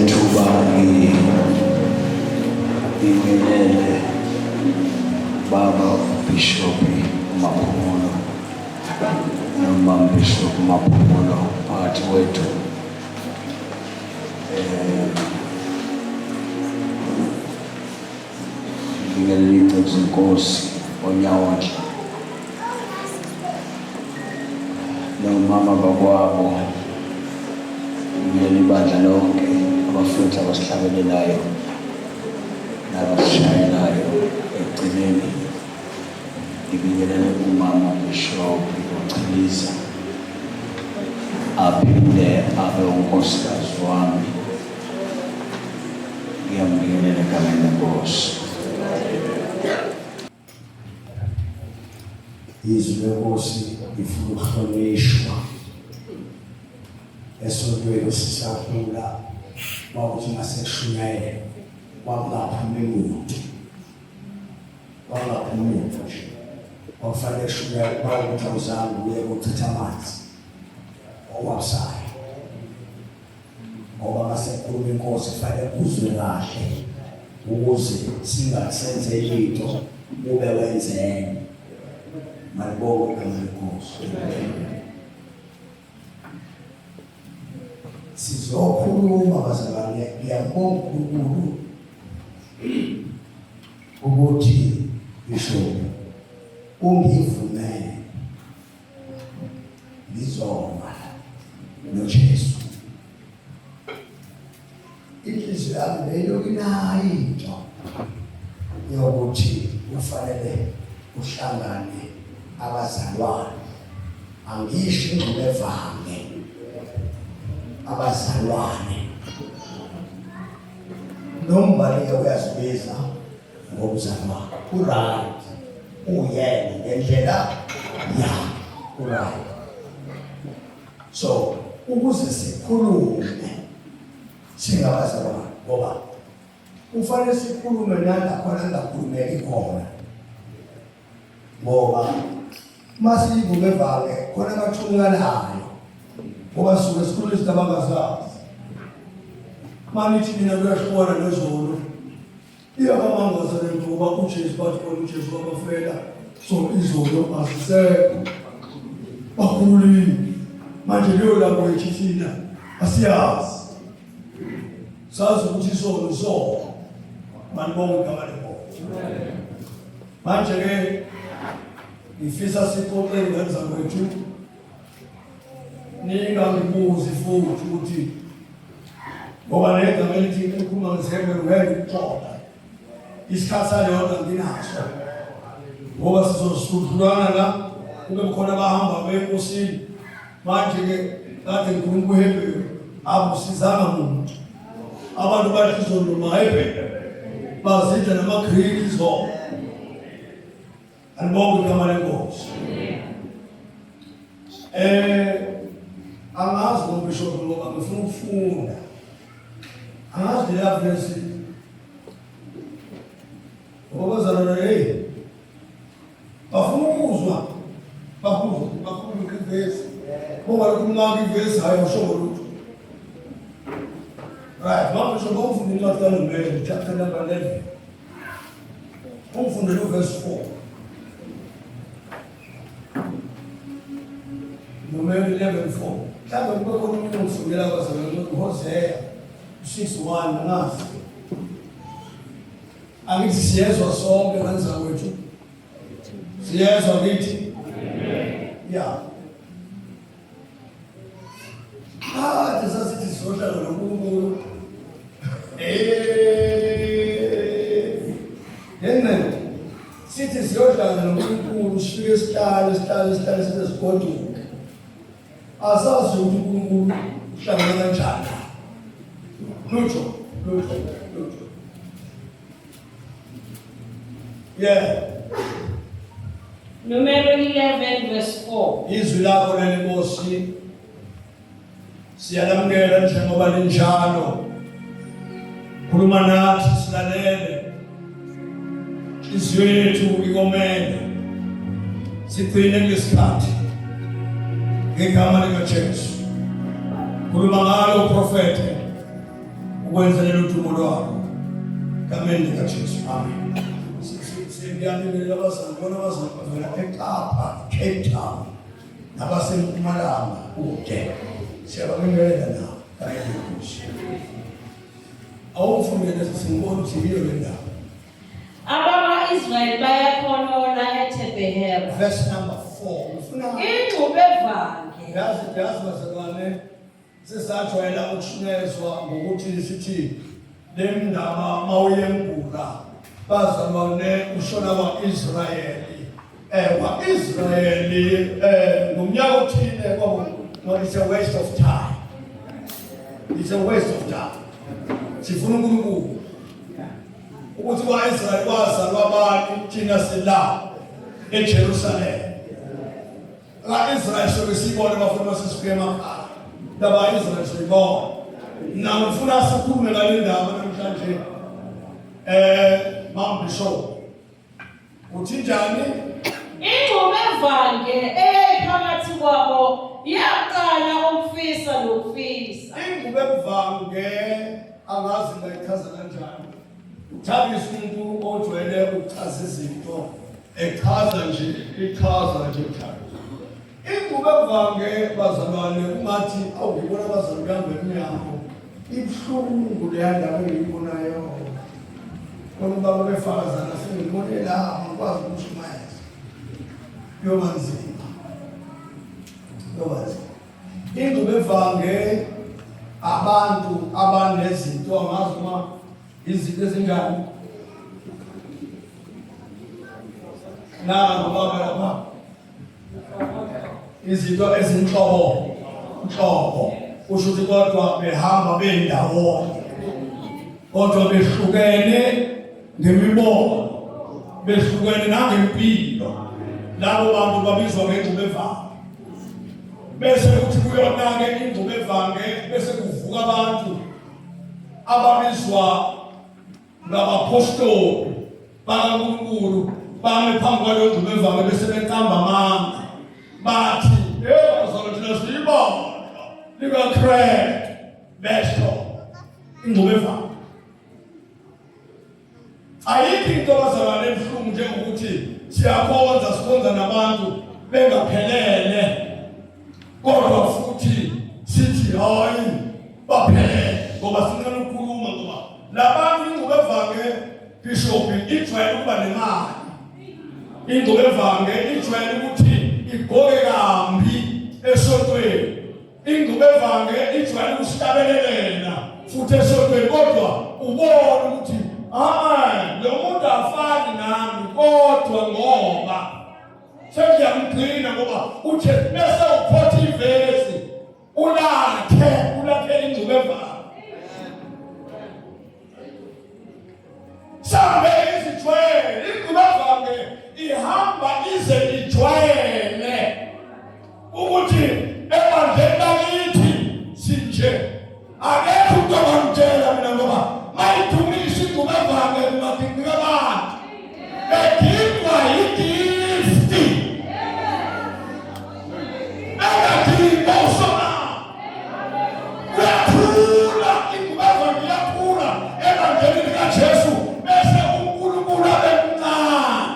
ithuba ngibingelele Baba Bishop Maphumulo noma Bishop Maphumulo phakathi wethu. Ngibingelele iNkosi Onyawohle nomama bakwabo, ngibingelele ibandla lonke, abafundisi abasihlabelelayo nabasishayelayo ekugcineni. Ngibingelele umama Bishop uChiliza aphinde abe unkosikazi wami. Ngiyambingelela egameni leNkosi. Izwi leNkosi lifuna ukuhlonishwa esontweni sisakhula. Kwakuthi maseshunyayela kwakungaphumi muntu nje, kwakufanele eshunyayela kwakuthi awuzange uye kuchitha amanzi owabusayo, ngoba masekhuluma iNkosi kufanele uzwe kahle ukuze singasenze into ube wenzeni. Malibonge igama leNkosi. Sizokhuluma bazalwane, ngiyabonga uNkulunkulu ukuthi Bishop ungivumele ngizoma noJesu. Inhliziyo yami leyo inayo into yokuthi kufanele uhlangane abazalwane. Angisho ingqondo evame, abazalwane nombali uyazibiza ngobuzalwane. Uright, uyena ngendlela yakhe, uright. So ukuze sikhulume singabazalwane, ngoba kufanele sikhulume nalakhona angakhulumeki khona, ngoba masiyivume evame khona abathunganayo, ngoba suke sikhuluma izinto abangazazi. Manithi mina kuyashibona nezolo iyabamangasa le nto ngoba uJesu bathi khona uJesu wabafela, so izolo asisekho bakhululile. Manje leyo lapho ethi thina asiyazi, sazi ukuthi isolo isolo. Manibonge igama leNkosi. Manje-ke ngifisa sixoxe ngani zakwethu, ningangibuzi futhi ukuthi ngoba negama elithi ekhuluma ngesebe ngeke ukuxoxa isikhathi saleyona nginaso, ngoba sizosudlulana la kube khona abahamba beNkosini. Manje-ke kade ngikhuluma uHebrew abusizanga muntu, abantu bathi izoluma eHebrew bazidla namaGriki izolo. Alibonge igama leNkosi. Angazi ngoBishop ngoba ngifuna ukufunda, angazi le verse ngoba bazalwane bafuna ukuzwa, bakhuluma ivesi, ngoba lokumanga ivesi hayi usho lutho. Right, mama so ngofunda incwadi kaNomeri chapter number 11, umfundele uverse 4. Nomeri 11:4. Mhlawumbe kube khona umuntu ongifundela kwazalwane uHosea 6:1 nasi. Angithi siyezwa sonke kanza kwethu. Siyezwa ngithi. Yeah. Sasithi sizohlala noNkulunkulu. Amen. Sithi siyohlala noNkulunkulu, sifike sihlale sigoduke. Asazi ukuthi uNkulunkulu uhlangana kanjani. Lutho. Yeah. Numeri 11:4. Izwi lakho leNkosi siyalamukela njengoba linjalo. Khuluma nathi silalele. Inhliziyo yethu ikomele. Sigcine ngesikhathi. Ngegama likaJesu. Khuluma ngalo uprofeti ukwenzelela uthumo lwakho kameni kaJesu. Amen. Siyabonga abazali bona bazovela eKapa, Cape Town, nabasempumalanga kude. Siyabingelela nabo kanye nenkosi. Awufundele singibona ukuthi yiyo le ndaba. Abama-Israyeli bayakhonona eThebehera. Verse number 4. Ufuna Ingxubevange. yazi bazalwane sesajwayela ukushunyezwa ngokuthi sithi le ndaba mawuyembula bazalwane ushona kwa-Israyeli. Kwa-Israyeli ngomnyaka othile kwaba it's a waste of time. It's a waste of time. Sifuna uNkulunkulu ukuthi kwa-Israyeli kwazalwa abantu thina sila eJerusalem. La-Israyeli soke siyibone bafuna basisifike emakhaya. Ndaba Israyeli siyibona. Nami ngifuna sikhulume ngale ndaba namhlanje. Mambisho. Uthi njani? Ingxubevange ephakathi kwabo yaqala ukufisa nokufisa. Ingxubevange angazi ngayichaza kanjani. Uthabisa umuntu ojwayele ukuchaza izinto echaza nje uthando. Ingxubevange bazalwane ungathi awubona abazali bami emnyango ibuhlungu le ndaba engiyibonayo. Baba befakazana sengibone la ngikwazi ukushumayeza. Yomanzima. Ingxubevange abantu abanezinto angazi uma izinto ezinjani. Baba lapha. Izinto ezinhlobo. Usho ukuthi kodwa behamba bendawonye. Kodwa behlukene ngemibono. Behlukene nangempilo. Labo bantu babizwa ngengxubevange. Bese kuthi kuyona-ke ingxubevange bese kuvuka abantu ababizwa ngabapostoli bakaNkulunkulu bame phambi kwaleyo ngxubevange bese beqamba amanga bathi bazalwane thina siyibona likaKrestu besho ingxubevange. Ayikho into bazalwane ebuhlungu njengokuthi sikhonza nabantu bengaphelele kodwa futhi sithi hayi baphelele ngoba sinqena ukukhuluma ngoba labantu ingxubevange bishop ijwayele ukuba nemali. Ingxubevange ijwayele ukuthi igqoke kambi esontweni. Ingxubevange ijwayele ukusitabelelela futhi esontweni kodwa ubone ukuthi lo muntu afani nami kodwa ngoba sengiyamgcina ngoba uthe bese uphotha ivesi ulakhe ingxubevange. Sambe izijwayele ingxubevange ihamba ize ijwayele ukuthi ebandleni lakithi sinje akekho umuntu ongamtshela mina ngoba mayidumisa ingxubevange kungadingeka abantu bedingwa yigifti engadingwa usona uyakhula ingxubevange iyakhula ebandleni likaJesu bese uNkulunkulu abe mncane.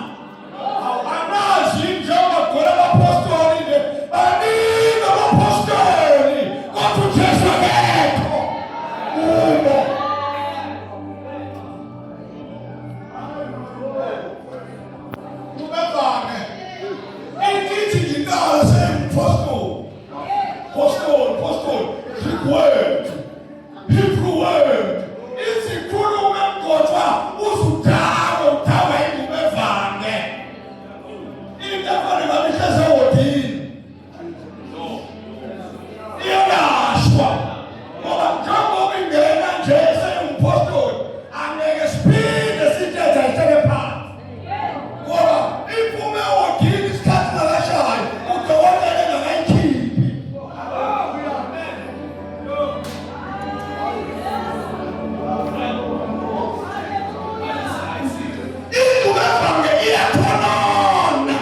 Awanazi njengoba gcwele abapostoli nje baningi abapostoli kodwa uJesu akekho kubo. Greek word, Hebrew word, isikhulume kodwa uzuthawa ingxubevange. Into efana ngabihleze wodini iyalashwa ngoba njengoba ingena nje sengumphostoli angeke siphinde sithethe ayitshele phansi ngoba iphume wodini isikhathi nakashayo udokotela engakayikhiphi. Ingxubevange iyakhonona.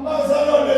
Bazalwane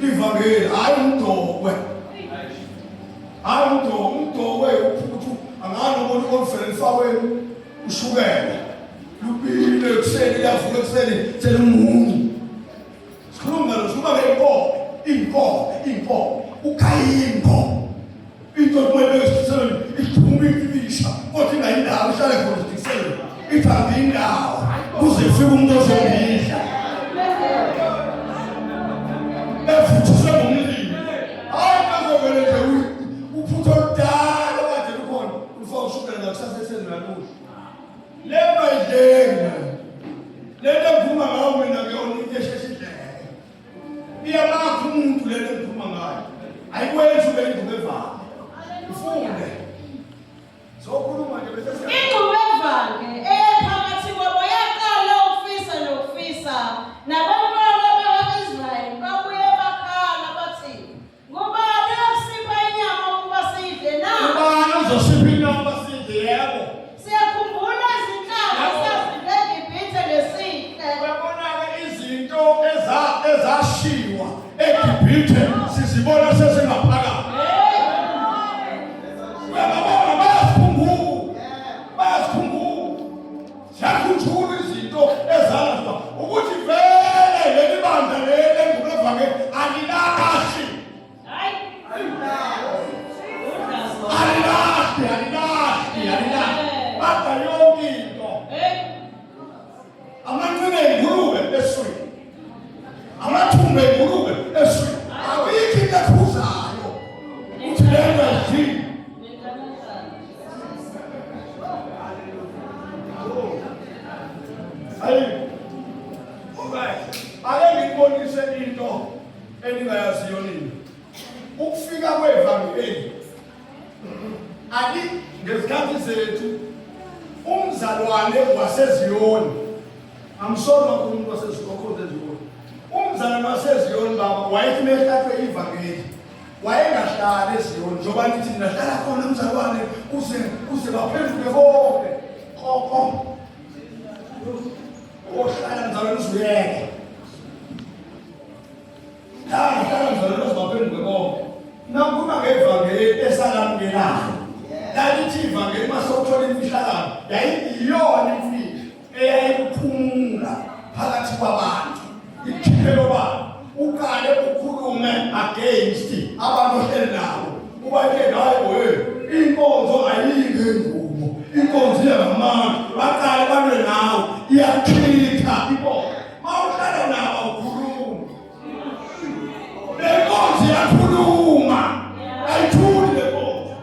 Ivangeli hayi umdokwe. Hayi umdokwe uphuthu angani umuntu ofere mfakweni ushukela. Lubile kuseni yavuka kuseni selumuntu. Sikhuluma ngeinkomo, ukhayimbo. Into kumele sisele iphuma ibisha. Kodwa ingayindawo ihlale khona sisele. Ithambe indawo. Kuze kufike umuntu ozobisha. Efuthiswe ngomlilo. Hayi kazovele nje uphutho oludala kade lukhona. Ufaka ushukela ngakusasa esenalamuhla. Lema idlenga. Lento ephuma ngayo mina ngiyona into esheshidleke. Iyabakho umuntu lento ephuma ngayo. Ayikwenzi ube ingubevanga. Ufunde. Sokhuluma nje bese ingubevanga ephakathi kwabo yaqala ukufisa nokufisa nabantwana bakwa-Israyeli babuye bakhala bathi ngubani osipha inyama ukuba sidle na? ubani uzosipha inyama sidle? Yebo. Siyakhumbula izinhlanga esazidle eGibhithe lesihle. Uyabona-ke izinto ezashiwa eGibhithe sizibona sesingaphakathi. Siyakhunjula izinto ezalazwa ukuthi vele leli bandla leli engubevanga alilahli. Bada yonke into. Amanqine engulube eswini. Amathumbe engulube eswini. Ayikho into ekhuzayo. Uthi lento yini? Ake ngibonise into eningayaziyo nini. Ukufika kwevangeli ali ngezikhathi zethu umzalwane waseZiyoni. Amsona umuntu waseZiyoni. Umzalwane waseZiyoni baba wayethi mehlatshwe ivangeli. Wayengahlali eZiyoni njengoba nithi nahlala khona umzalwane uze baphenduke bonke. Qoko. Ohlala mzalwane uzuyeke. Hlala mzalwane uzibaphenduke bonke. Nakukhuluma ngevangeli esalamukelayo. Lalithi ivangeli masokuthola imfihlakalo yayiyona imfihlo eyayikuphumula phakathi kwabantu. Ikhiphelo bani ukale ukhulume against abantu ohleli nabo. Ubatshela hayi inkonzo ayingengubo. Inkonzo iyamanga. Baqale balwe nawo iyakhipha inkonzo. Mawuhlala nabo ukhuluma. Le nkonzo iyakhuluma. Ayithuli le nkonzo.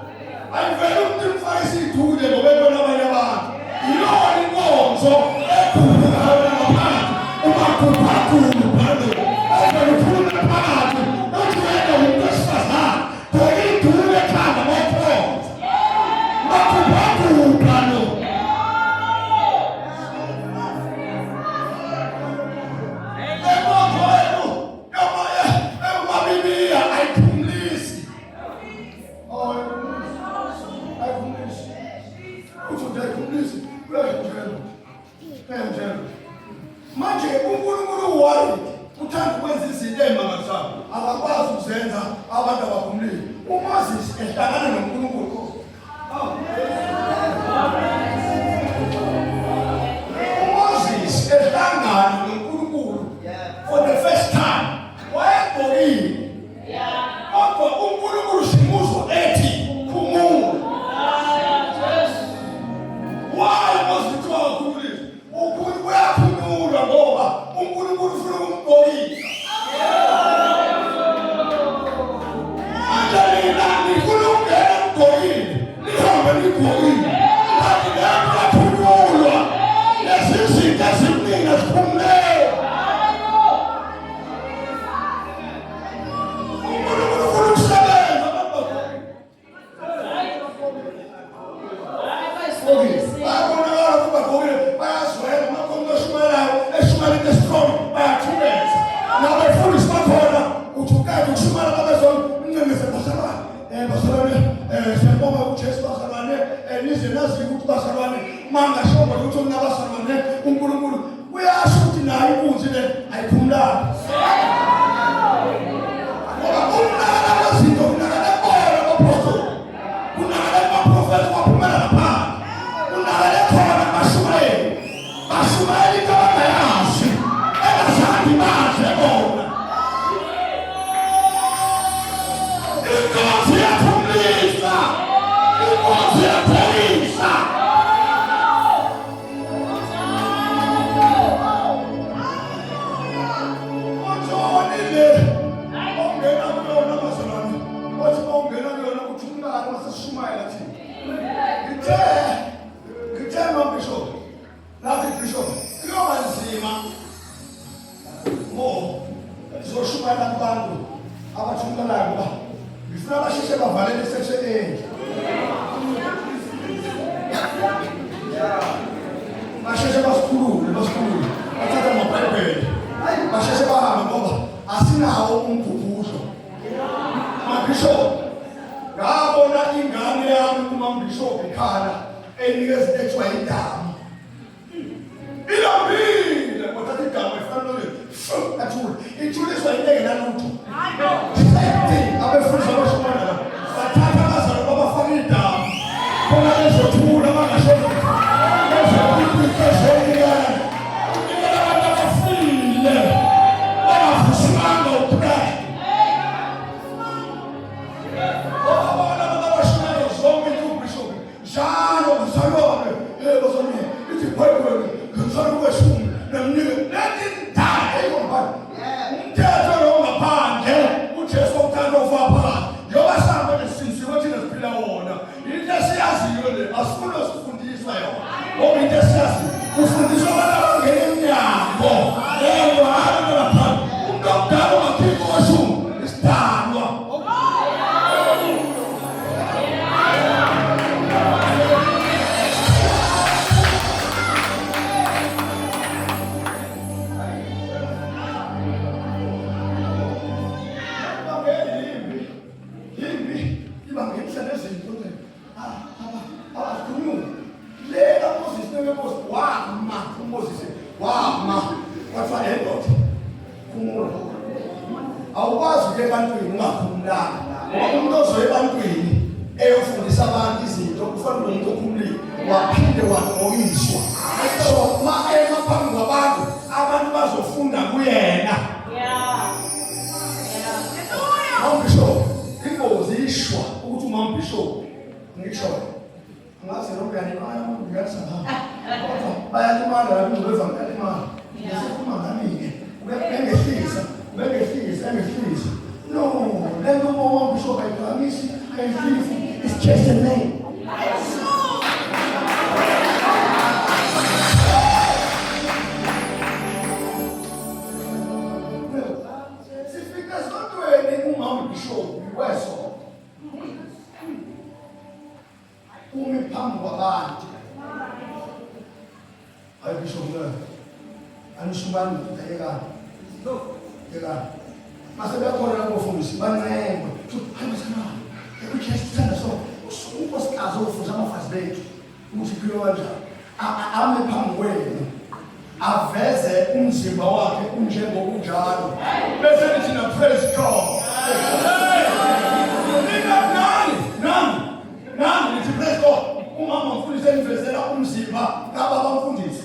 Ayivele umuntu mfaka isithule ngoba ebona abanye abantu. Yilona inkonzo ekhulumayo ngaphandle. Umakhuphakhulu phakathi. Ayivele ukhulume phakathi. Uthi wena umuntu wesifazane. Ngoba idule ekhanda bokhonza. Umakhuphakhulu phakathi. Manje uNkulunkulu wari uthanda ukwenza izinto ezimangalisayo akakwazi ukuzenza abantu abaphumlile. uMoses ehlangana noNkulunkulu uMoses ehlangana noNkulunkulu for the first time wayebhokile kodwa uNkulunkulu simuzwa ethi khumula. Why must we talk to this? Uyakhululwa ngoba uNkulunkulu ufuna ukumbhokisa. Manje mina ngifuna ukungena Ashumayeli kabangayazi engathandi badle bona. Inkosi yaphumlisa, inkosi yaphelisa. Utshonile ongena kuyona bazalwane, wathi uma ungena kuyona kuthi umngane wasesishumayela thina. Ngithe noBishop, nathi Bishop, kuyoba nzima mo sizoshumayela kubantu abathumelayo ngoba ngifuna basheshe bavalele isection enye. Basheshe basikhulule, bathatha amabhayibheli, basheshe bahambe ngoba asinawo umkhumbuzo. MaBishop, ngabona ingane yami kumaBishop ikhala enikeza ethiwa idamu. Ilambile wathatha igama efana athule ithuliswa into engenalutho. Abefundisi abashumayela la bathatha abazali babafaka idamu khona bezothula bangashoza abantu abafile bangavusimanga uKristu. Abona abantu abashumayela zonke uBishop njalo bazalwane bazalwane ithi Bible ngizalwa kweshumi namnike lethi ndaba eyombani umthetho lo ngaphandle uJesu uthanda ufapha njengoba sihamba nesinsiwe thina siphila wona into esiyaziyo le asifuna sifundiswa yona ngoba into esiyazi ufundiswa abantu abangena emnyango yebo abantu lapha umuntu omdala ongaphiko kweshumi isidalwa. Awukwazi ukuya ebantwini ungakhululanga ngoba umuntu ozoya ebantwini eyofundisa abantu izinto kufanele umuntu okhululile waphinde waqokiswa. So uma emaphambi kwabantu abantu bazofunda kuyena. MaBishop, ingozi ishwa ukuthi uMaBishop ngisho ngathi lo mngane bayasahamba kodwa bayalimala lapho ngizova ngiyalimala ngisifuma ngami-ke bengehlisa no lento uMaBishop ayiphakamisi ayihlisi. It's just a name. Sifika esontweni uMaBishop weso umi phambi kwabantu. Hayi Bishop ngeke anishubani ngiyekani masebekhona abafundisi bancengwe hambisana ekuthanda so unkosikazi ofundisa abafazi bethu ukuthi philo kanjani ame phambi kwenu aveze umzimba wakhe unjengokunjalo bese thina praise God. Nami nithi praise God. Umama mfundisi engivezela umzimba ngababa mfundisi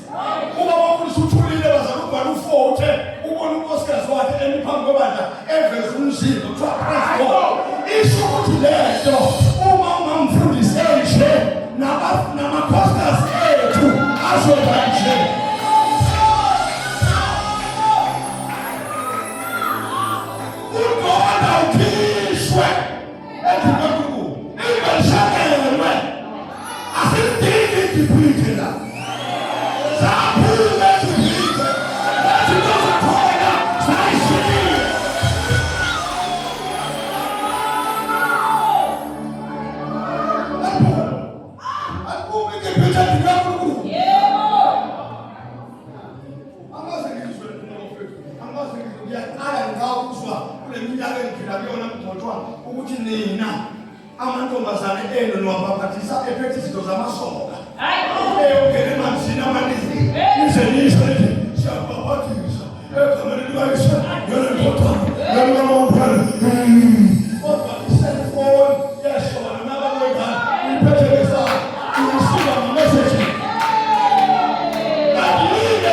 ubaba mfundisi uthulile bazala ubhala ufothe ubona unkosikazi wakhe emiphambi kwebandla eveze umzimba kuthiwa praise God. Isho ukuthi lento umama mfundisi enje namakhosikazi ethu azoba nje. Ukhona ukhishwe eThukulu ingashakelwe asidingi iphithela saphume iphithe lathi kuzokhona sayishiyile. Akume iphithe eThukulu yebo angaze ngizwe nomfethu angaze ngiyaqala ngawuzwa kule minyaka engiphila kuyona mgcotshwa ukuthi nina amantombazane eno niwabaphathisa ephethe izinto zamasoka eyongena emanzini amaninzi ize nisho lithi siyabaphathisa egameni likaYesu yona ndodana yona kaMamphela kodwa iselfoni yeshona nabalengane uyiphethe ngesandla uyisuka ngameseji kanti yile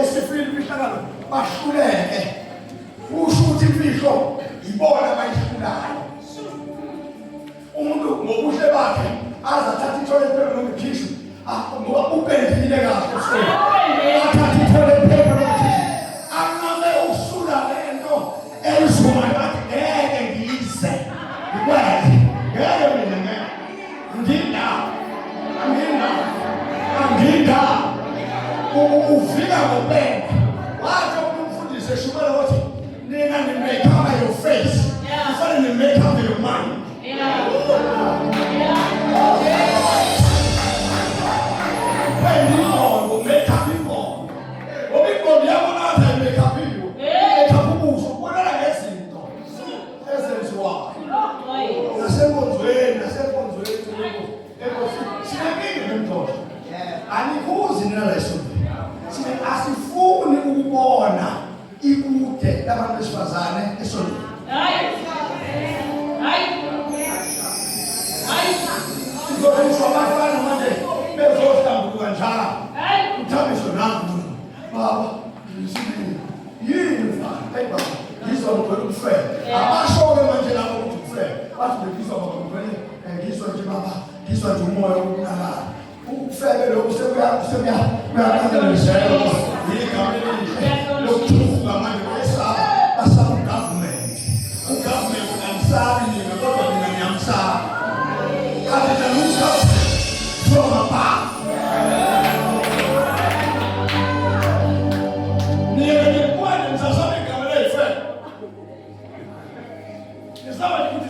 esifile imfihlakalo bahluleke kusho ukuthi imfihlo ibona abayishulayo umuntu ngobuhle bakhe azathatha ithole phela noma ithishu ngoba upendile kahle athatha ithole phela noma ithishu angabe usula lento elisumayo athi ngeke ngiyize ngikwazi ngeke mina ngida ufika ngopenda wathi umfundisi eshubela wathi nina nimake up your face kufanele nimake up your mind asifuni ukubona ikude labantu besifazane esondweni sizokwenziwa abafana manje bezohlambuluka njalo uthambiso nangu baba yini mfana baba ngizwa ngicela ukufela abashoke manje lapho ukuthi ukufela bathi ngizwa baba ngizwa nje baba ngizwa nje umoya wokunalala ukufela lokhu sebuyakanganisela igama elihle lokuthuka manje kwesaba basaba ugovernment angisabi nina kodwa mina ngiyamsaba kade namuhla from above niyeke kwani msasaba igama leyifela nisaba ukuthi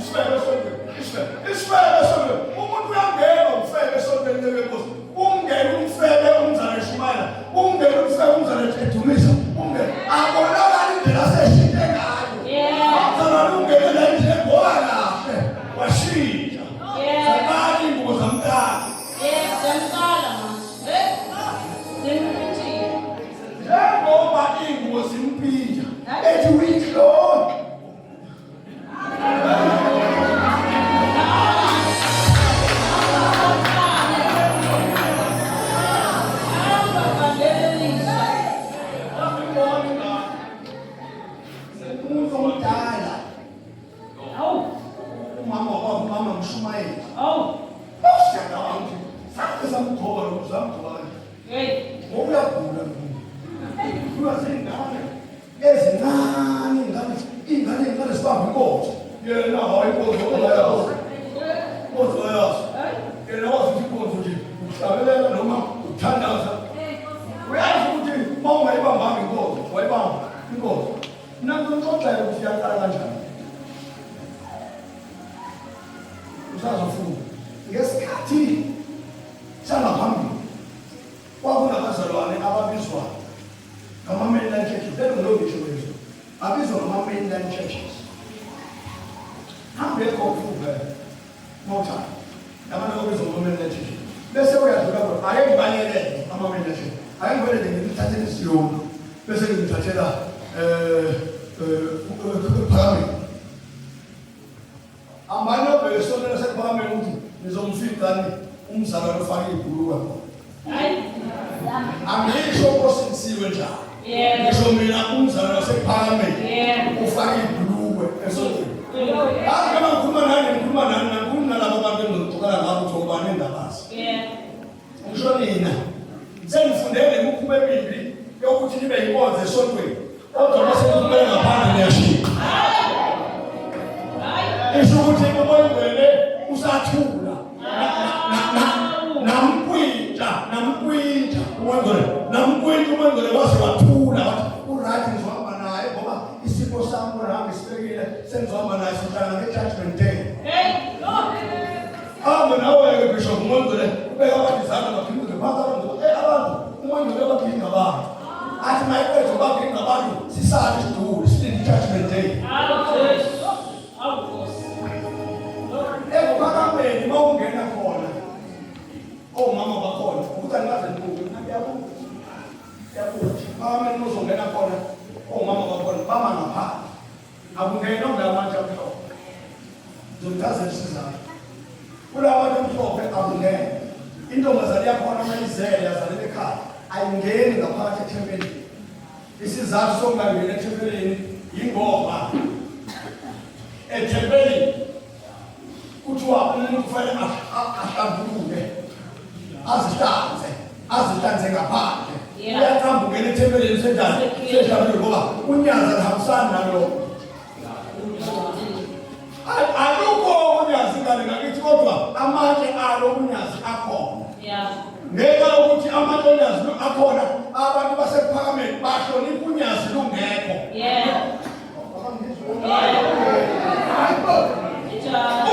isifela sonke umuntu uyangena ufela sonke njengenkosi ungena umfebe umzana eshumana ungena umfebe umzana edumisa ungena abonakala indlela seshite ngayo umzana ungena la indlela ngoba kahle washintsha zakani ingubo zamntana njengoba ingubo zimpinja ethi witlo ngesikhathi sangaphambili kwakunabazalwane ababizwa ngama-mainland churches belungisho lezo abizwa ngama-mainland churches hambe khona mota abantu ababizwa ngama-mainland churches bese uyadlula kodwa ayengibanyelele ama-mainland churches ayengibonele ngithathele isiyoni bese ngithathela phakathi amanye obhekesonela sephakameni ukuthi nizomfikani umzalwane ufake ibhuluka angisho kosinisiwe njalo ngisho mina umzalwane sephakameni ufake ibhuluka esondweni kama ngikhuluma nani nalabo bantu engizocokala ngabo ukuthi ngobani endabazi ngisho nina sengifundele imikhuba emibili yokuthi nibe yinkonzo esondweni kodwa mase niphumele ngaphandle niyashintsha esho ukuthi umoya ngcwele usathula namkwintsha umoya ngcwele wase wathula wathi uright ngizohamba naye ngoba isipho sami uhambe sibekile sengizohamba naye sihlala nge-judgment day ahambe nawe-ke bishop umoya ngcwele ubeka abantu izandla baphinde phansi abantu abantu umoya ngcwele baginga abantu athi mayikwethu baginga abantu sisale isiduli silinde i-judgment day ekuphakambeni uma ungena khona omama bakhona ukuthi angaze ngibuke yabuthi phakameni uma uzongena khona omama bakhona bama ngaphandle akungena ongamanje amhlophe zomchazela isizathu kula bantu amhlophe akungena intombazane yakhona uma izele yazalele ekhaya ayingeni ngaphakathi ethempelini Isizathu sokungangena ethempelini yingoba ethempelini kuthiwa umuntu kufanele ahlambuluke, azihlanze ngaphandle. Uyaqamba ungena ethempelini senjani sehlambuluke ngoba unyaza alihambisani nalokho. Alukho unyazi ngale ngakithi kodwa amatshe alo unyazi akhona. Ngenxa yokuthi amatshe unyazi akhona, abantu basephakameni bahlonipha unyazi lungekho.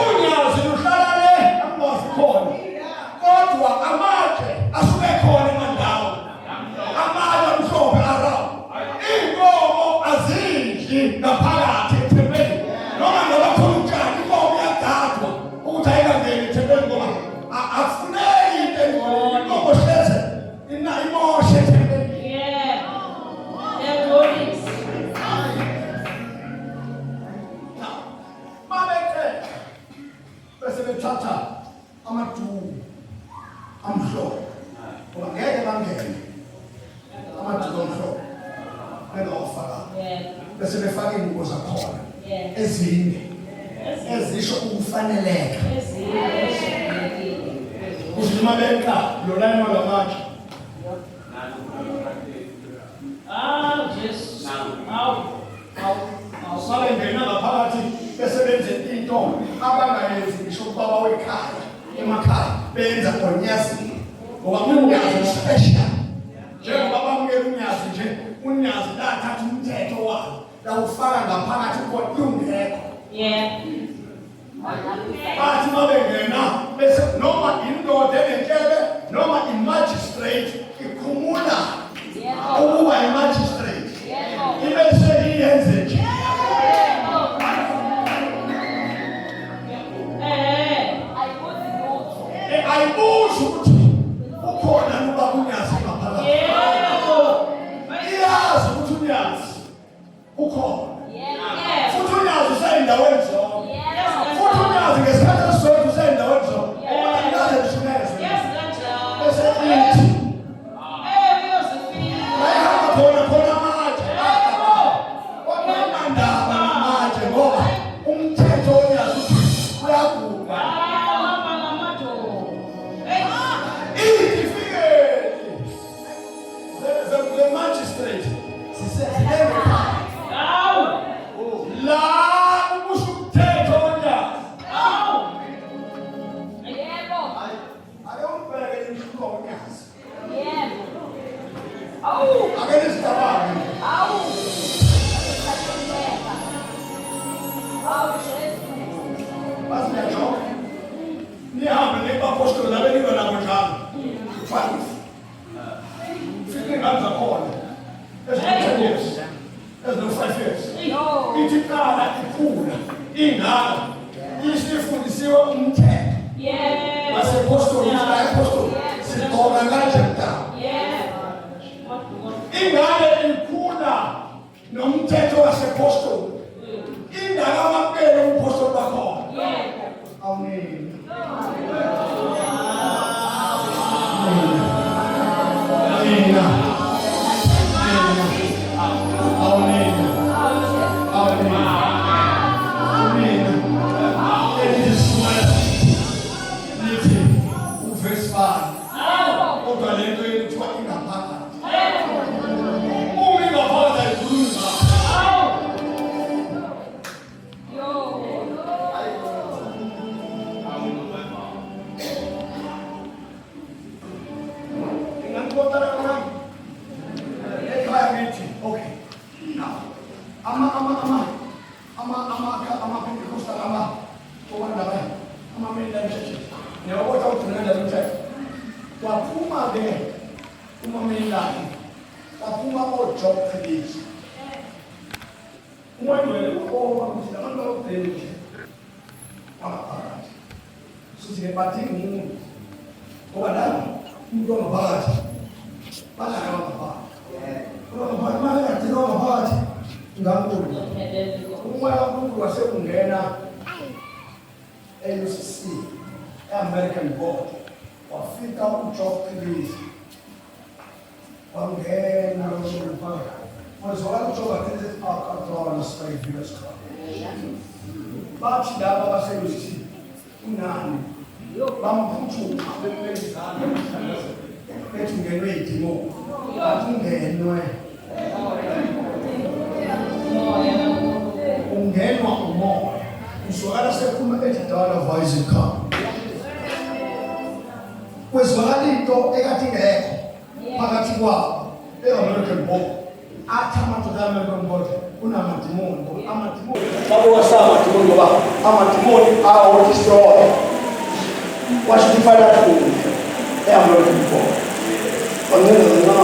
Unyazi luhlala le angazi khona, kodwa amatshe asuke khona emandawo. Amatshe amhlophe arawu. Iy'nkomo azidli ngaphakathi ethempelini. Noma ngabe khona utshani, inkomo iyagadwa ukuthi ayikangeni ethempelini ngoba akufuneki into engcolile. Inkomo hleze imoshe ethempelini. Bese bethatha amaduku amhlophe ngoba ngeke bangene amaduku amhlophe bengawafaka. Bese befaka ingubo zakhona ezinde ezisho ukufaneleka. Uzima benka lolani walamatshe. Awusale ngena ngaphakathi bese benze into abangayenzi ngisho ubaba wekhaya emakhaya benza ngonyazini ngoba unyazi special. Njengoba bamukela unyazi nje, unyazi lathatha umthetho walo lawufaka ngaphakathi kungekho. Bathi mabengena bese noma indoda enenhlebe noma imagistrate ikhumula ukuba imagistrate ibese iyenze nje. Ayibusho ukuthi ukhona nuba unyazi ngaphakathi. Iyazi ukuthi unyazi ukhona. Futhi unyazi usayindaweni zonke. Futhi unyazi ngesikhathi esisodwa usayindaweni zonke. Unyazi lishumele. Bese ithi ayihamba khona amatshe. Ondaba namatshe ngoba umthetho wonyazi uthi uyaguga. The magistrate la umusumthetho wonyazi. Ake umbheke imhluko wonyazi. Ake nisicabange. Basi niyajoka. Nihambe nebapostoli labe nibe nabo njalo. 12. Fike ngane zakhona. Ezi-10 years. Ezi-5 years. Ithi qala ikhula. Ingane. Isifundisiwe umthetho. Wasepostoli, apostoli. Sigqoka kanje mntana. Ingane ikhula nomthetho wasepostoli. Ingane amapele umpostoli bakhona. Amen. American board wafika uJob Phillips wangena lo Mozwala kutoka kwenye akatoa na sasa hivi na sasa. Bachi laba basebenzisi unani. Bamphuthu abepezana ethi ngenwe idimo. Akungenwe. Ungenwa umoya. Uswala sekhuluma ethi dala voice come. Kwezwakala into ekade ingekho phakathi kwabo e-American Book. Athi amadoda e-American Book unamadimoni. Amadimoni babowasaba amadimoni ngoba amadimoni awo-destroy. Washidifana kuyo e-American Book. Wangenza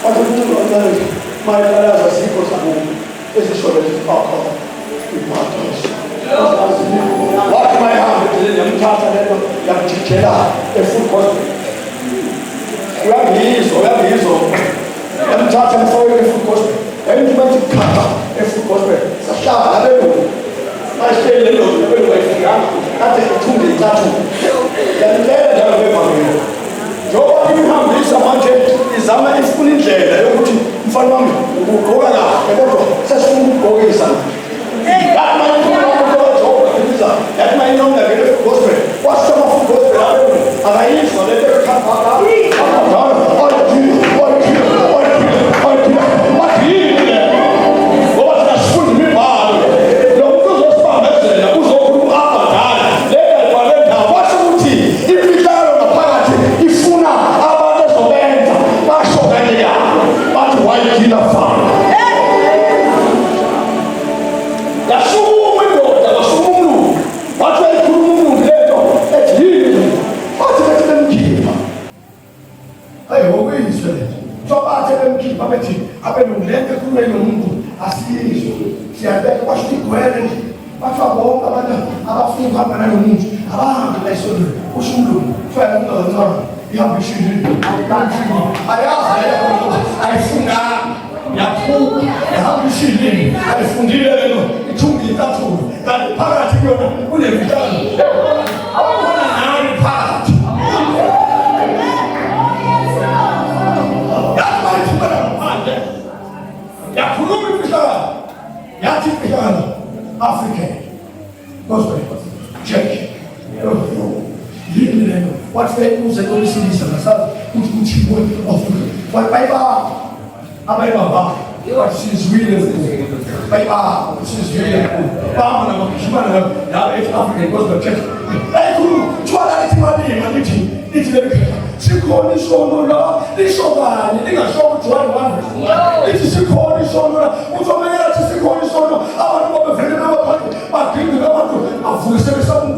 wathi umuntu onake mayekalaza zikho samuntu ezisholo zifakho imadosi. Wathi mayihambe endleleni yamthatha lento yamjikela e-Full Gospel. Uyangizwa yamthatha mfowethu e-Full Gospel. Yayintumathi khapha e-Full Gospel sahlala abelungu bahleli lelo abelungu ayifikanga kade ithunge intathu yamtshela njalo bevangeli njengoba imhambisa manje izama ifuna indlela yokuthi mfana wami ugqoka kahle kodwa sesifuna ukugqokisa yathi mayinomna vele Full Gospel wasoma Full Gospel abelungu akayizwa lento ekhapha African Gospel Church. What's the news that you see this on the side? Which word of what by bar? But she's really good. By bar, she's really good. Bar, African Gospel Church. I could try to my name. It's very she called the show no, this show bad, they got show to one. It's she called the show no, what's on the other? She called the show no. I want to be very number, but people don't want to. I'm full of something.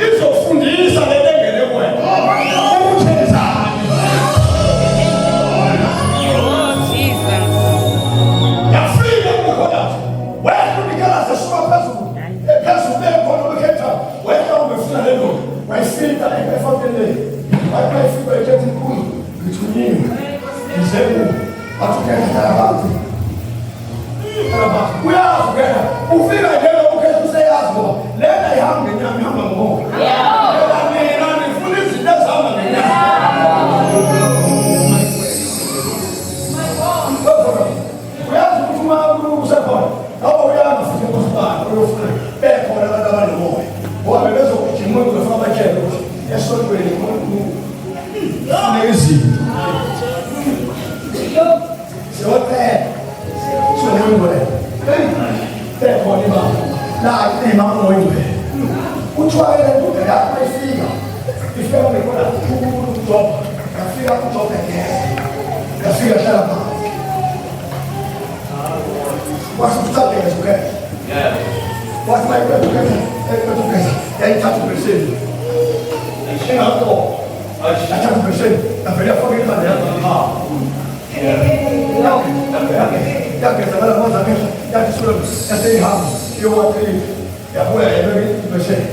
Izofundisa le ngene kuwena. Ukuthezana. Fika ekhethi inkulu ngithunyiwe ngizeku athukela abantu uyazi ukena ufika njalo ukhetha useyazi ngoba lena ihamba ngenyama ihamba ngoba mina ngifuna izinto ezihamba ngenyama uyazi ukuthi uma usekhona lapho uyazi futhi ngosibani uyofuna bekhona abantu abanomoya ngoba bezokujima uzofuna abatshele ukuthi esontweni umuntu izinto siyophela somoyingwele bekhona imali la imama moyingwele uthwayele ndoda yakho ifika ngekhona ukudobha yafika kudobha yafika hlala phansi washo ukucabeka zukhetha wathi mayikwekhetha yayithatha ubeseni engakho athatha ubeseni avele afake imali yageza balabazamehla yathi sula yaseyihamba iyowathile yabuya yabeke ubeseni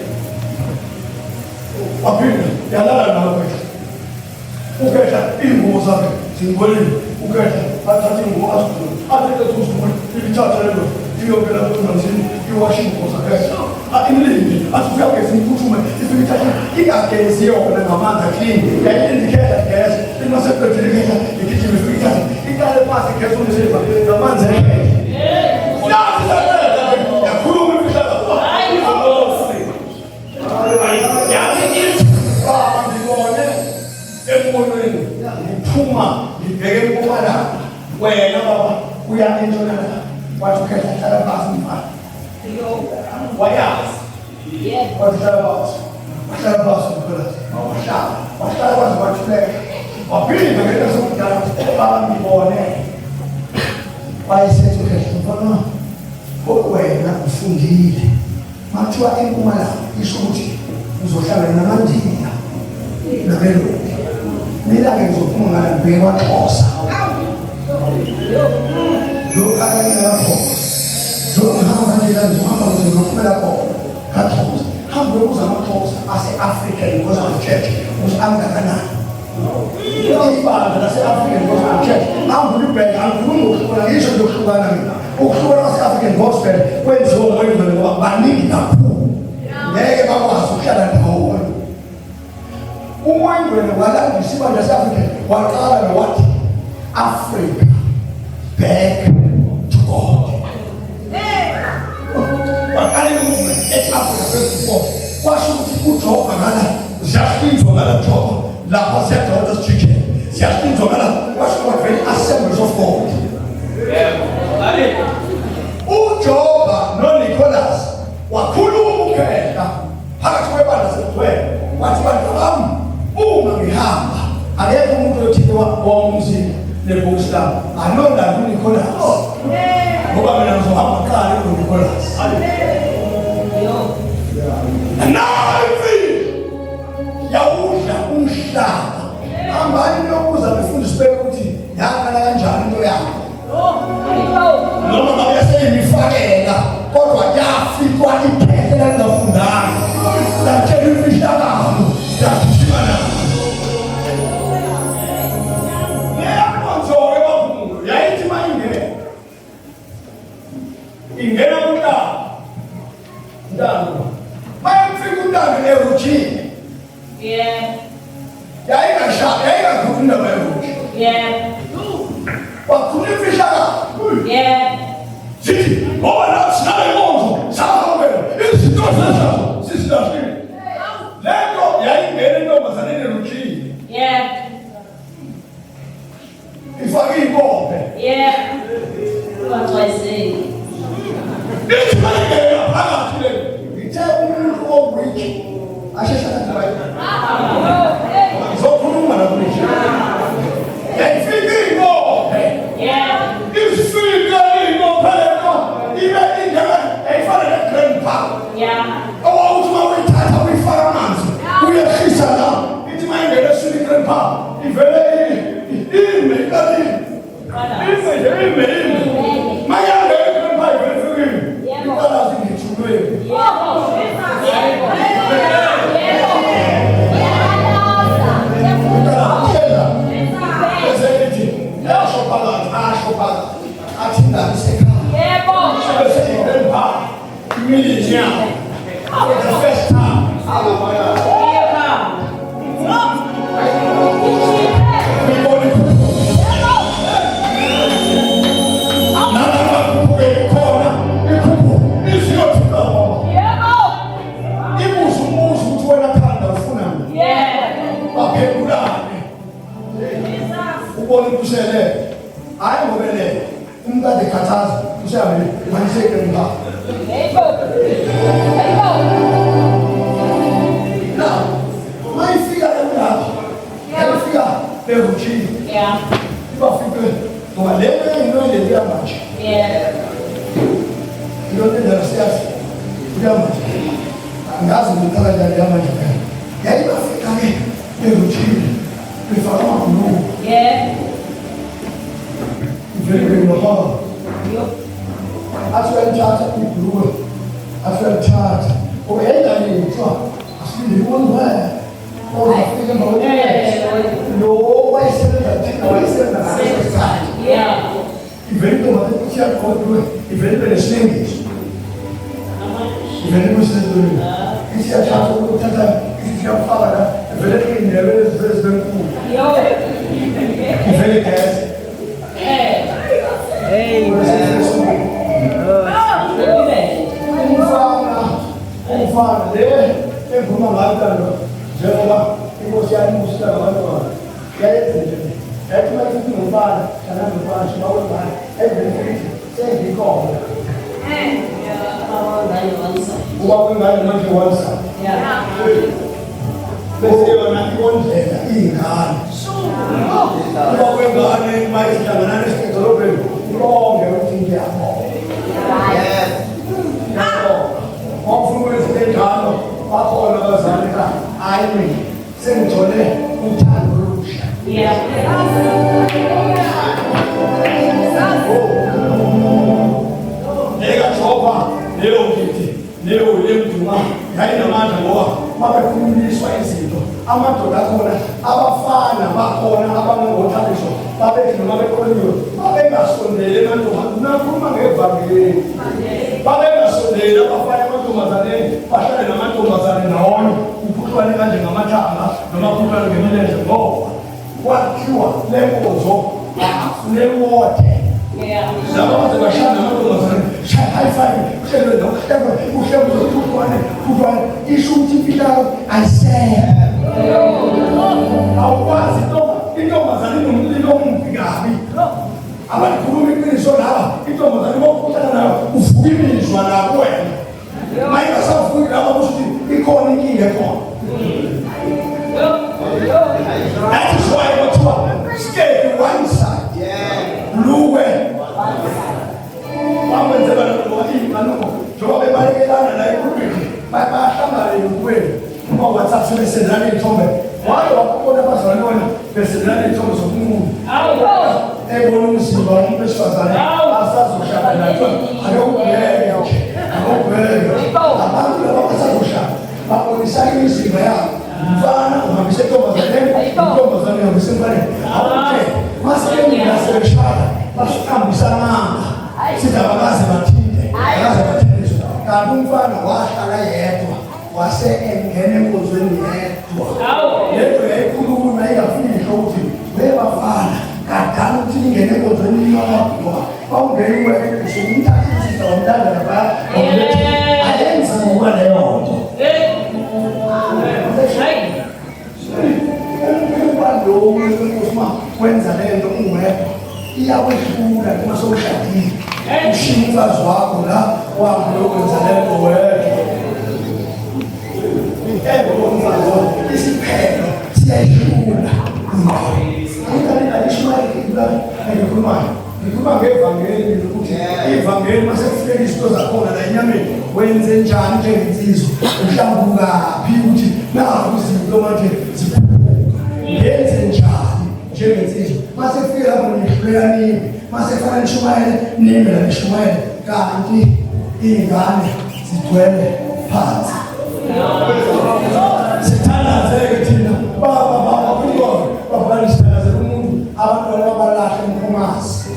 waphinda yalala nawe ukhetha iy'ngubo zakhe zingcolile ukhetha athatha iy'ngubo azigule athethe uzigule ibithatha lelo iyobela kumanzini iwashe iy'ngubo zakhe imlindi athi uyageza iphuthume ifike ithatha ingagezi yona ngamanzi aklini yayindikhetha geza imaseqedilekhetha igijima ifike ithatha iqale phansi igeza umzimba ngamanzi ekhetha yakhuluma imihlaba ngibone embonweni ngiphuma ngibheke empumalanga wena baba uya entshonalanga wathi ukhetha hlala phansi mfana wayazi wathi hlala phansi wahlala phansi wahlala phansi wathuleka waphinda ngento sokudala baba ngibone wayesethi ukhetha mfana wena ufundile mathiwa empumalanga isho ukuthi uzohlala namandila namelungu mina-ke ngizophuma ngala ngibheke kwaXhosa lokakanyelaXhosa zongihamba njela ngizohamba ngizophumela khona kaXhosa hambe ukuze amaXhosa ase-African Gospel Church ukuthi angakanani ibandla lase-African Gospel Church angifuna ibheke angifuni ngokuhlukana ngisho ngiyokuhlukana mina ukuhlukana kwase-African Gospel kwenziwa umoyingwele ngoba baningi kakhulu ngeke bakwazi ukuhlala ndawonye umoyingwele walandisa ibandla lase-African waqala nowathi Africa back to God waqala i-movement ethi Africa back to God kwasho ukuthi uJehova ngala ziyahlinzwa ngala Jehova lapha ziyadonsa chicken ziyahlinzwa ngala kwasho kwavela Assemblies of God uJehova noNicholas wakhuluma ukhetha phakathi kwebandla selugcwele wathi bantu bami uma ngihamba akekho umuntu othile womzimba nebhokisi lami anonda kuNicholas ngoba mina ngizohamba kuqala kuNicholas nathi yawudla umhlaba hambani nokuza befundiswe ukuthi yakala kanjani into yakho noma ngabe yaseyimifakela kodwa yafikwa iphethe lingafundanga latshela imfihlakalo yagijima nayo neyakonzoke baphumulo yayithi ma ingena kuntanga bayamfika untanga erutshini yayingashaya yayingakhuphi indaba yerutshi wakhuluma imfihlakalo sithi ngoba nathi sinale nkonzo sahambela izinto zezazo sisilahlile le nto yayingena intombazane erutshini ifake iy'nkombe ithi mayingena phakathi le ngithe umuntu owiki asheshazokhuluma nakulithi yayifike iy'nkombe isifike iy'nkombe lento ibe indlela yayifana ne-grandpa owawuthi uma uyithatha uyifaka amanzi uyehlisa la ithi mayingena eswini i-grandpa ivele ime ikalini ime nje ime mayangena i-grandpa ivele ifikile ikalazi ngithulweni baphendulane ubone kusele hayi ngobelele umntade khathaza usihambe maniseke ngapha na mayifika lapha yafika bevuthini bafike ngoba lento into endeya manje into endela siyazi uyamanje angazi ngithatha njani yamanje yayibafika ke bevuthini befaka amabhuluku very mahal. As well charge people, as well charge. Oh, any so actually one way. Oh, I feel about it. No, why is it that? Why is it that? Yeah. Even though what you have to do, even though it's English. Even though it's doing. It's your chance to look at that. It's your father. Very never is very good. Very good. Hey, umfana le ephuma ngalo njengoba inkosi yami musika ngabantwana yayenze ethi mayithi ngumfana kana ngumfana shawubani evele sengikhona uba kwengane manje wansa bese yona ikondlela ingane uba kwengane mayihlangana nesidolobheni lonke ukuthi ngiyabona Wafuna izinto bakhona abazali ka ayini sengithole uthando olusha Joba leyo ngithi leyo lemduma yayinamandla ngoba babekhulunyiswa izinto amadoda akhona abafana bakhona abangothabisho babethi noma bekhulunywa babengasondeli emantombazaneni nakhuluma ngevangeli babengasondeli abafana emantombazaneni bahlale namantombazane ndawonye kuphuhlwane kanje ngamathanga noma kuphuhlwane ngemilenze ngoba kwakhiwa lenkozo lewothe Zabaze bashana namantombazane high five uhlelo kuphuhlwane isho ukuthi impilo ayisele awukwazi intombazane inomlilo omumbi kabi abakhuluma iqiniso laba intombazane bokhuthana nayo uvuka imizwa lapho wena mayingasavuki lapho ukuthi ikhona inkinga ekhona that is why kuthiwa stay one side luwe wamenzela ngoba ingqanuko njengoba bebalekelana la ekhulwini bayahlangana yokuwena uma WhatsApp sebesendana iy'thombe wake wakubona abazalwane wena besendana iy'thombe zokumuntu ebona umzimba womuntu wesifazane asazoshaka nayo akubheke abantu laba basazoshaka babonisa imizimba yabo mfana uhambise intombazane ihambise mfaneni awuke masebengasebeshaka basihambisa amanga sithi abakaze bathinte kanti umfana wahlala yedwa wase engena enkozweni yedwa lento yayikhuluma ingafihlo ukuthi bebafana kadala ukuthi ingene enkozweni yodwa bawungeniwe usumthathisa wamntanda lapha ayenziwa leyo nto wenza lento ungwedwa iyawehlula noma sowushadile ushiya umfazi wakho la wakho lokwenza lento wedwa umfazi wakho isiphelo siyayihlula ngikhuluma ngevangeli ukuthi ivangeli masekufikela izinto zakhona la enyameni wenze njani njengensizwa uhlambulukaphi ukuthi nakho izinto manje yenze njani njengensizwa masekufikela lapho nihlukanile masekufana nishumayele nime la nishumayele kanti iy'ngane zigcwele phansi sithandazeke thina baba kulona babani sithandazele umuntu abantwana babalahle umkhomazi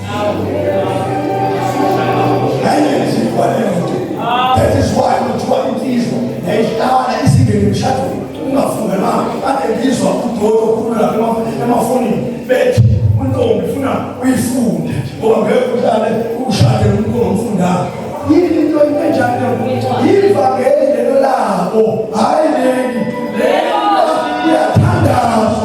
that is why kuthiwa insizwa yayihlala isingene emshadweni ungafungelanga ade ngizwa udodo okhulula emafonini bethi untombi funa uyifunde ngoba ngeke uhlale ushade umuntu ongumfundanga yini into enjalo yivangeli lelo labo hayi leli iyathandazwa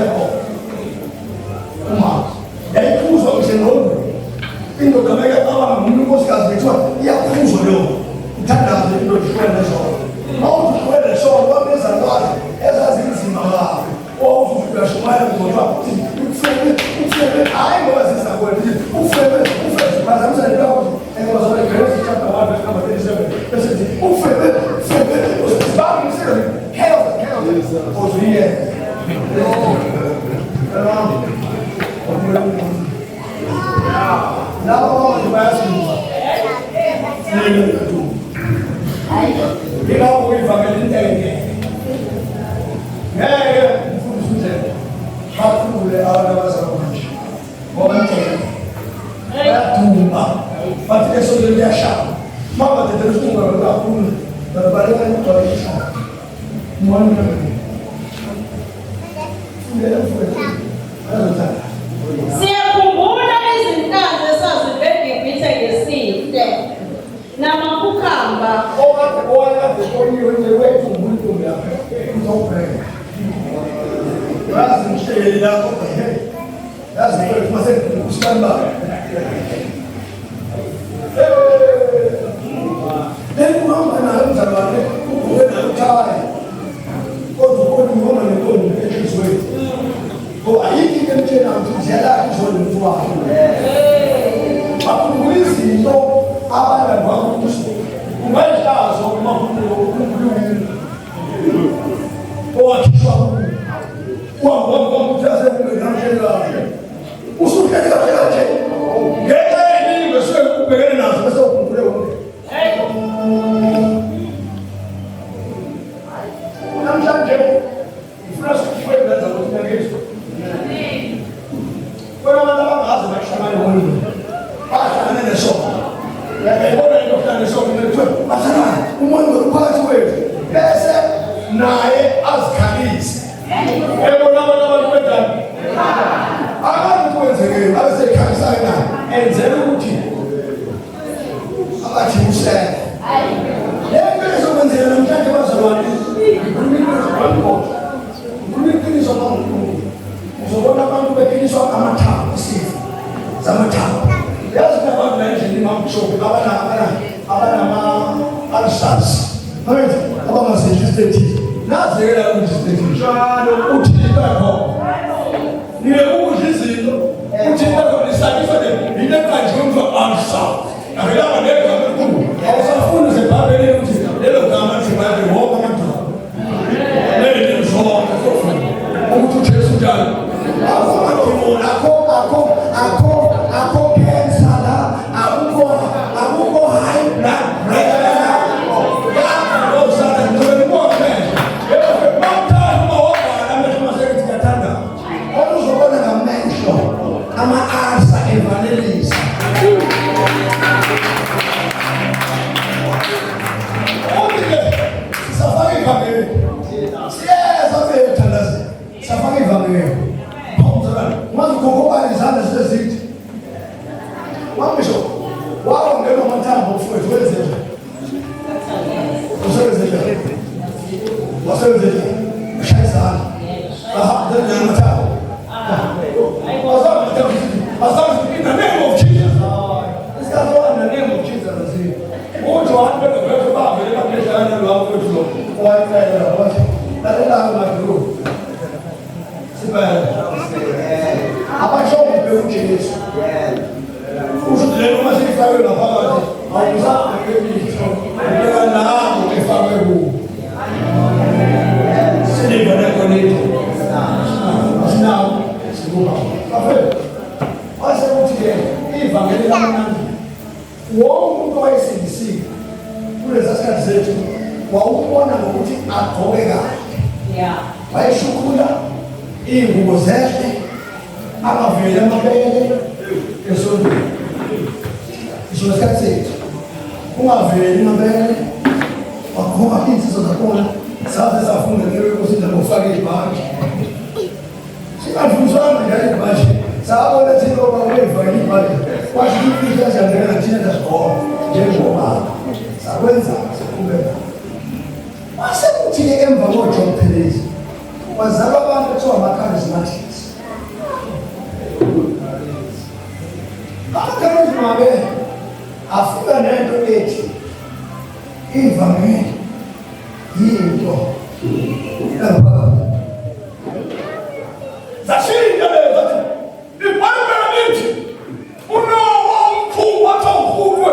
yakho uma yayiphuzwa ngisengqondweni indoda meke aba ngumuntu unkosikazi bethiwa iyaphuzwa leyo uthandaze into ishwele zona mawuthi ushwele zona wabezalwane ezazinzima kabi wawuthi uyashumaya kodwa ufebe hayi ngoba sisakwena ufebe bazamsana lapho engozole Grace chapter 1 verse number 37 bese ufebe babu msele chaos oziye now what bayasiza ila uyivangela intenge ngeke mfundisi bakhule abantu abazalwane ngoba intenge bayaduma bathi esole liyashaya mama tethe usunga kakhulu babaleka ukugcwalisha mwana Siyakhumbula izinkazi esazivela eGibhithe ngesinde namakhukhamba Kwazalwa abantu kuthiwa ama-charismatics. Ama-charisma-ke afika nento ethi ivame yinto zashinda lezo ibhayibheli lithi unowa umkhubu wathi awukhulwe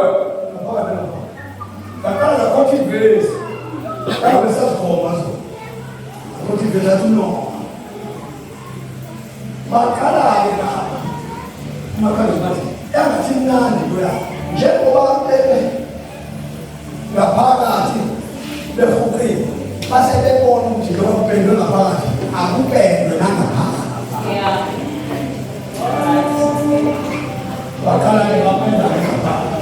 ngaqala kothi ivesi kabe sasikhoma kothi ivesi athi unowa bakhala-ke nabo ama-charismatic yangathi mnandi loya njengoba ngaphakathi behukile base bebona ukuthi lokho kupendwe ngaphakathi akupendwe nangaphakathi. Bakhala-ke bapenda ngaphakathi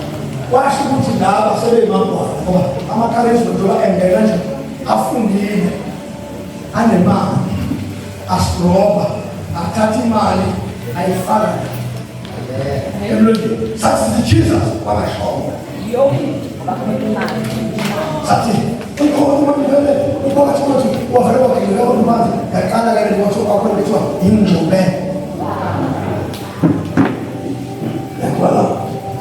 kwasho ukuthi laba sebeyimangwana ngoba ama-charisma njengoba engena nje afundile anemali asiroba athatha imali ayifaka emlonyeni sathi ziJesus kwabashongo sathi uphakathi kwethu wavele wagilela abantu yaqala-ke ngothi kwakhona kuthiwa ingxube yakwala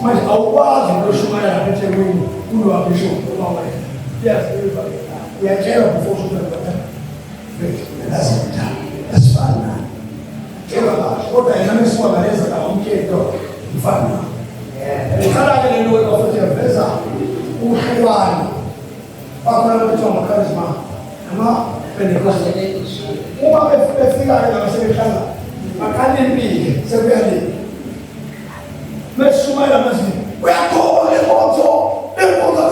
manje awukwazi ukushumayela lapha eThekwini kulowabisho yes uyatshela before asifana tshela kahle kodwa yena mesiwangaleza kawamtsheli mfana ukhala-ke lento futhi yaveza uhlelwane bakhona kuthiwa ama-charisma ama-Pentecostal. Uma befika-ke nabasebehlangana bakalempile sekuyalima mesishumayela mazini uyakhona imoto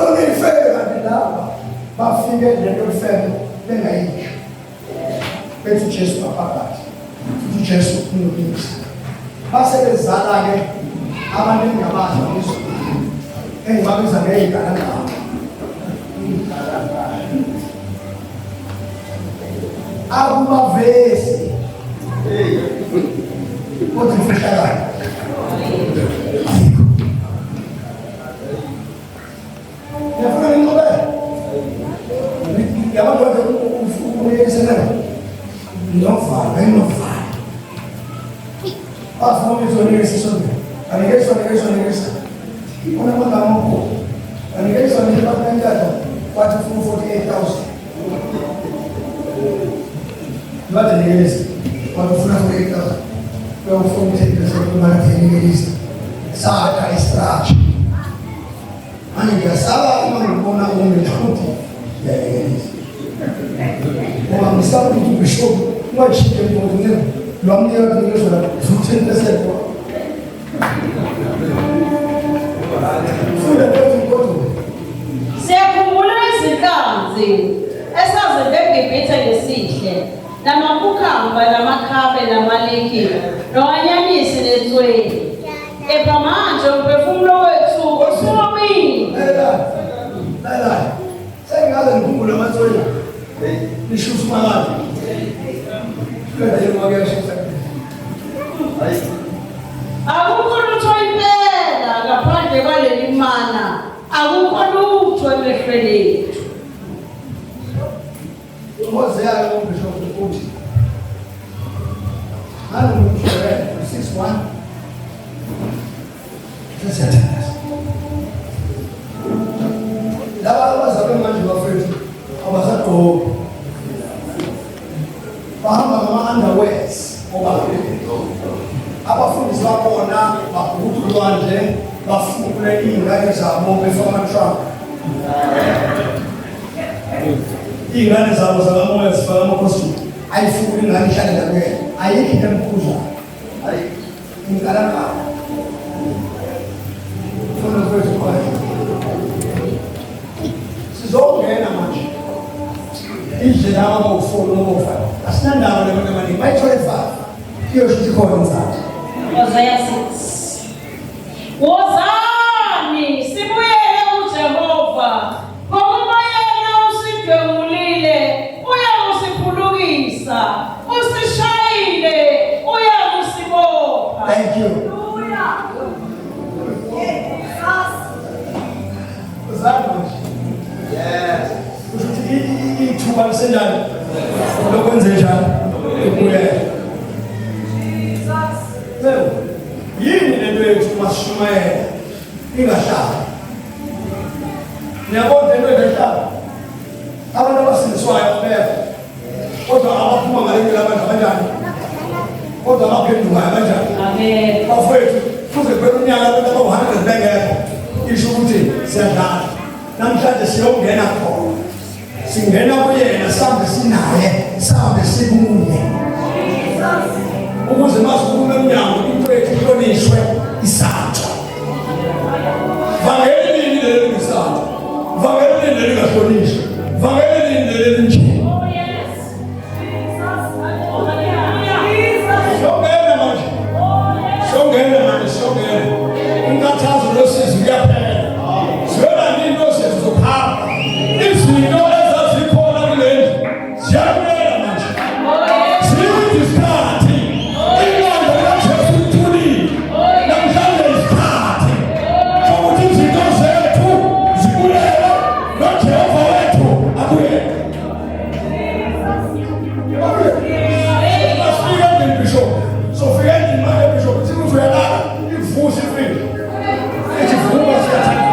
lona ifeke kanti laba bafike lento ifeke bengayisho bethi uJesu ngaphakathi futhi uJesu unokulisa basebezala-ke abaningi abazi engibabiza ngey'gala ngabo akubavesi kodwa imfihlakalo ngiyafuna ngiqobele yabantu bakhe uyekiselela novalo enovalo afuna izonekesisonke anikesonekesa unamagama omkhulu anikesoneke bakumentata kwathi ufuna 48,000 batenekelisa kwathi ufuna 48,000 uyawufuna uthenikelisa sakha istratsha manje ngiyasaba uma ngibona umntuthi ngiyayekelisa ngoba ngisaba ukuthi ubishophu ungajike mntu lwamnika kunikeza la 10% Siyakhumbula izinhlanzi esazivele eGibhithe ngesihle namakukhamba namakhabe namaliki noanyanisi netsweni. Kepha manje umphefumulo wethu usomile. La sengaze ngikhumbule amatsweni lishusa makade akukho lutho impela ngaphandle kwaleli mana, akukho lutho emehlweni ethu. Hosea umbishophu uthi Hallelujah 6:1 sesiyathandaza laba abazalwe manje bafethu abasagqoki bahamba ngama-underwears ngoba abafundisi bakhona babhukuda ulwandle bafukule iy'ngane zabo befaka ama-trump iy'ngane zabo zakamoya zifaka ama-costume ayifukule ingane ihlale ndabuyela ayikho into emkhuzayo inkalakala funa kwethu kwayo sizongena manje indlela abawufuna ukufa asinandawo lebantu abaningi bayi-25 iyosho ukuthi khona umzathu Hosea 6. Wozani sibuyele kuJehova ngoba yena usidwengulile uyakusiphulukisa usishayile uyakusibopha. Thank you. Yes. Ukuthi ithuba lisenjani lokwenze njani yini lento yethu mashumayela ingahlali niyabona lento engahlali abantu abasindiswayo bebekho kodwa abaphuma ngalenyela abantu abanjani kodwa abaphendukayo kanjani Amen. bafowethu fuze kuphela unyaka abantu abawu-100 bengekho isho ukuthi siyadlala namhlanje siyongena khona singena kuyena sihambe sinaye sihambe sikunye ukuze masikhulume emnyango into yethu ihlonishwe isatha vangeli lini leli ngisatha vangeli lini leli ngahlonishwe vangeli lini leli nje siyongena inkathazo losizi kuyaphela siyona nini losizi zokuhamba izinto ezazikhona kulendlu ziyaphela manje siyithi isikhathi inyanga kajesu ithulile namhlanje isikhathi sokuthi izinto zethu zibulele nojehova wethu abuyele masifike endlini bishop sofika endlini manje bishop sithi uzuyalala ivusa ifile ithi vuka siyathanda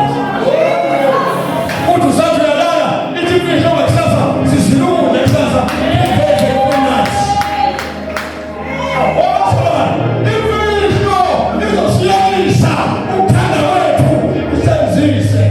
uthi usathi uyalala ithi ifile njengoba kusasa sisilunguze kusasa iphethe kunathi imfihlo izosiyalisa ukuthanda kwethu isenzise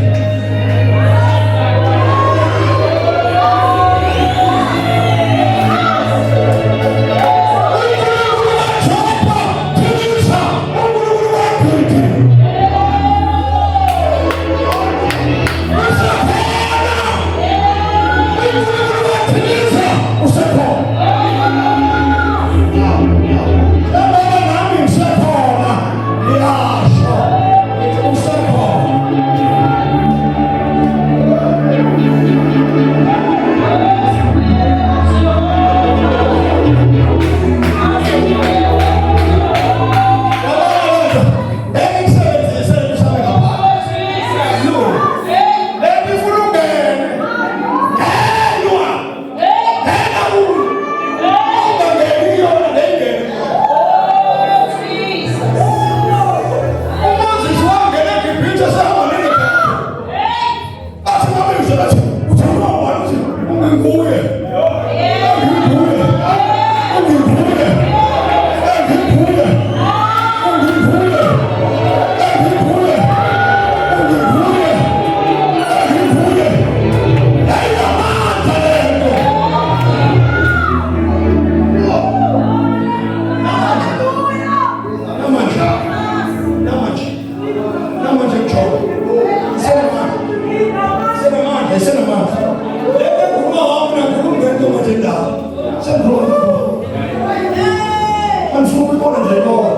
I'm